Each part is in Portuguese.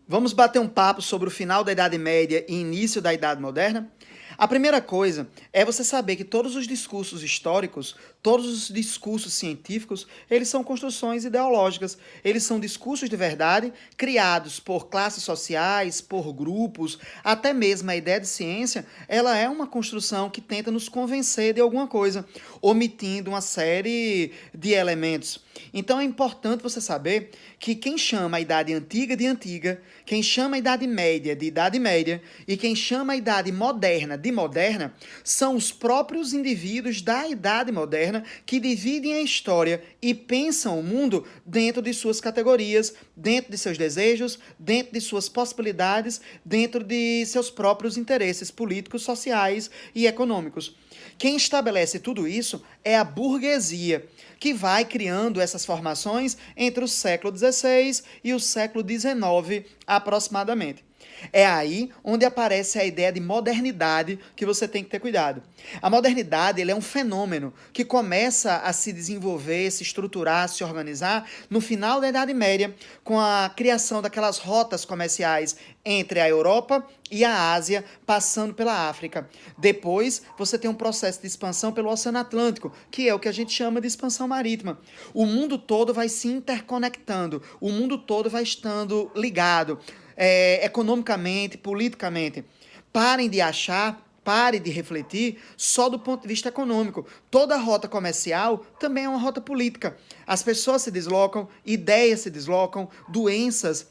Vamos bater um papo sobre o final da Idade Média e início da Idade Moderna? A primeira coisa é você saber que todos os discursos históricos, todos os discursos científicos, eles são construções ideológicas. Eles são discursos de verdade criados por classes sociais, por grupos, até mesmo a ideia de ciência, ela é uma construção que tenta nos convencer de alguma coisa, omitindo uma série de elementos. Então é importante você saber que quem chama a Idade Antiga de antiga, quem chama a Idade Média de Idade Média e quem chama a Idade Moderna de moderna são os próprios indivíduos da Idade Moderna que dividem a história e pensam o mundo dentro de suas categorias, dentro de seus desejos, dentro de suas possibilidades, dentro de seus próprios interesses políticos, sociais e econômicos. Quem estabelece tudo isso é a burguesia, que vai criando essas formações entre o século XVI e o século XIX, aproximadamente. É aí onde aparece a ideia de modernidade que você tem que ter cuidado. A modernidade ele é um fenômeno que começa a se desenvolver, se estruturar, se organizar no final da Idade Média, com a criação daquelas rotas comerciais entre a Europa e a Ásia, passando pela África. Depois, você tem um processo de expansão pelo Oceano Atlântico, que é o que a gente chama de expansão marítima. O mundo todo vai se interconectando, o mundo todo vai estando ligado, economicamente, politicamente. Parem de achar, pare de refletir só do ponto de vista econômico. Toda rota comercial também é uma rota política. As pessoas se deslocam, ideias se deslocam, doenças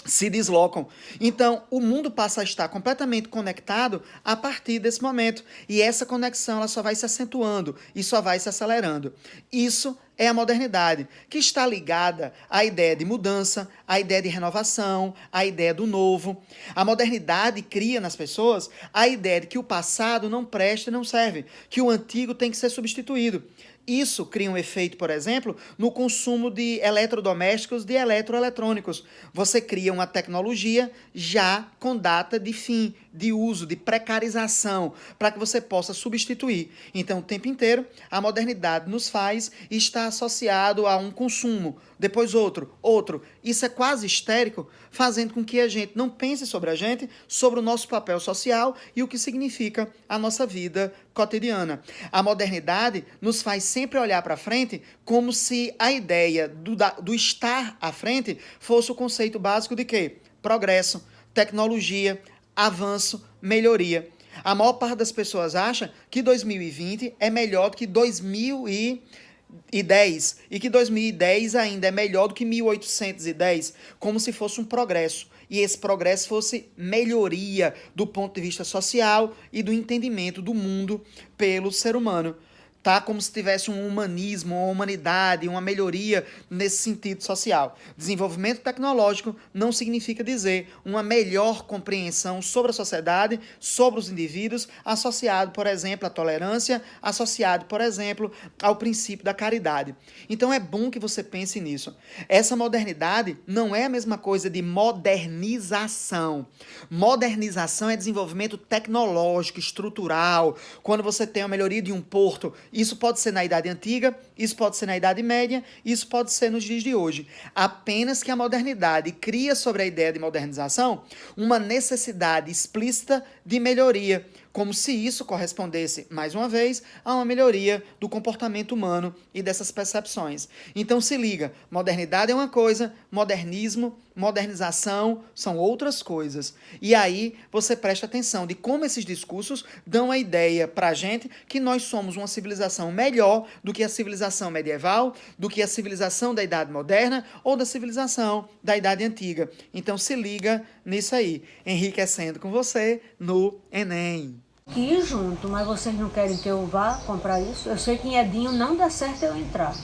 se deslocam. Então, o mundo passa a estar completamente conectado a partir desse momento. E essa conexão ela só vai se acentuando e só vai se acelerando. Isso é a modernidade, que está ligada à ideia de mudança, à ideia de renovação, à ideia do novo. A modernidade cria nas pessoas a ideia de que o passado não presta e não serve, que o antigo tem que ser substituído. Isso cria um efeito, por exemplo, no consumo de eletrodomésticos, de eletroeletrônicos. Você cria uma tecnologia já com data de fim, de uso, de precarização, para que você possa substituir. Então, o tempo inteiro, a modernidade nos faz estar associado a um consumo, depois outro, outro. Isso é quase histérico, fazendo com que a gente não pense sobre a gente, sobre o nosso papel social e o que significa a nossa vida cotidiana. A modernidade nos faz sempre olhar para frente como se a ideia do estar à frente fosse o conceito básico de quê? Progresso, tecnologia, avanço, melhoria. A maior parte das pessoas acha que 2020 é melhor do que 2010 e que 2010 ainda é melhor do que 1810, como se fosse um progresso. E esse progresso fosse melhoria do ponto de vista social e do entendimento do mundo pelo ser humano. Tá? Como se tivesse um humanismo, uma humanidade, uma melhoria nesse sentido social. Desenvolvimento tecnológico não significa dizer uma melhor compreensão sobre a sociedade, sobre os indivíduos, associado, por exemplo, à tolerância, associado, por exemplo, ao princípio da caridade. Então é bom que você pense nisso. Essa modernidade não é a mesma coisa de modernização. Modernização é desenvolvimento tecnológico, estrutural, quando você tem a melhoria de um porto. Isso pode ser na Idade Antiga, isso pode ser na Idade Média, isso pode ser nos dias de hoje. Apenas que a modernidade cria sobre a ideia de modernização uma necessidade explícita de melhoria, como se isso correspondesse, mais uma vez, a uma melhoria do comportamento humano e dessas percepções. Então se liga, modernidade é uma coisa, modernismo, modernização são outras coisas. E aí você presta atenção de como esses discursos dão a ideia para a gente que nós somos uma civilização melhor do que a civilização medieval, do que a civilização da Idade Moderna ou da civilização da Idade Antiga. Então se liga nisso aí, enriquecendo com você no Enem. Ir junto, mas vocês não querem que eu vá comprar isso? Eu sei que em Edinho não dá certo eu entrar.